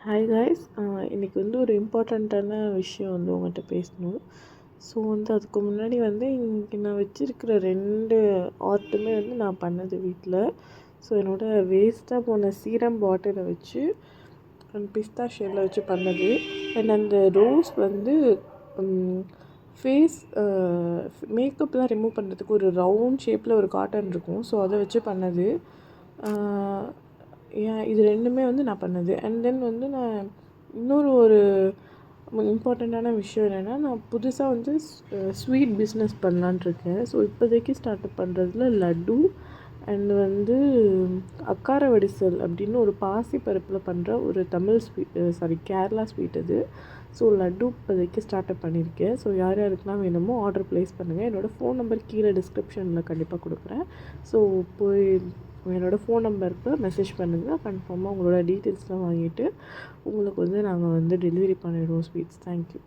Hi guys, இன்றைக்கி வந்து ஒரு இம்பார்ட்டண்ட்டான விஷயம் வந்து உங்கள்கிட்ட பேசணும். ஸோ வந்து அதுக்கு முன்னாடி வந்து இன்றைக்கி நான் வச்சுருக்கிற 2 ஆர்ட்டுமே வந்து நான் பண்ணது வீட்டில். ஸோ என்னோடய வேஸ்ட்டாக போன சீரம் பாட்டிலை வச்சு பிஸ்தா ஷேப்பில் வச்சு பண்ணது. அண்ட் அந்த ரோஸ் வந்து ஃபேஸ் மேக்கப்லாம் ரிமூவ் பண்ணுறதுக்கு ஒரு ரவுண்ட் ஷேப்பில் ஒரு காட்டன் இருக்கும். ஸோ அதை வச்சு பண்ணது. இது 2மே வந்து நான் பண்ணது. அண்ட் தென் வந்து நான் இன்னொரு ஒரு இம்பார்ட்டண்ட்டான விஷயம் என்னென்னா, நான் புதுசாக வந்து ஸ்வீட் பிஸ்னஸ் பண்ணலான்ட்ருக்கேன். ஸோ இப்போதைக்கு ஸ்டார்ட் அப் பண்ணுறதுல லட்டு அண்ட் வந்து அக்கார வடிசல் அப்படின்னு ஒரு பாசி பருப்பில் பண்ணுற ஒரு தமிழ் கேரளா ஸ்வீட் அது. ஸோ லட்டு இப்போதைக்கு ஸ்டார்ட் அப் பண்ணியிருக்கேன். ஸோ யார் யாருக்கெல்லாம் வேணுமோ ஆர்டர் ப்ளேஸ் பண்ணுங்கள். என்னோடய ஃபோன் நம்பர் கீழே டிஸ்கிரிப்ஷனில் கண்டிப்பாக கொடுக்குறேன். ஸோ போய் என்னோடய ஃபோன் நம்பருக்கு மெசேஜ் பண்ணுங்கள். கன்ஃபார்மாக உங்களோட டீட்டெயில்ஸ்லாம் வாங்கிட்டு உங்களுக்கு வந்து நாங்கள் வந்து டெலிவரி பண்ணிவிடுவோம் ஸ்வீட்ஸ். தேங்க்யூ.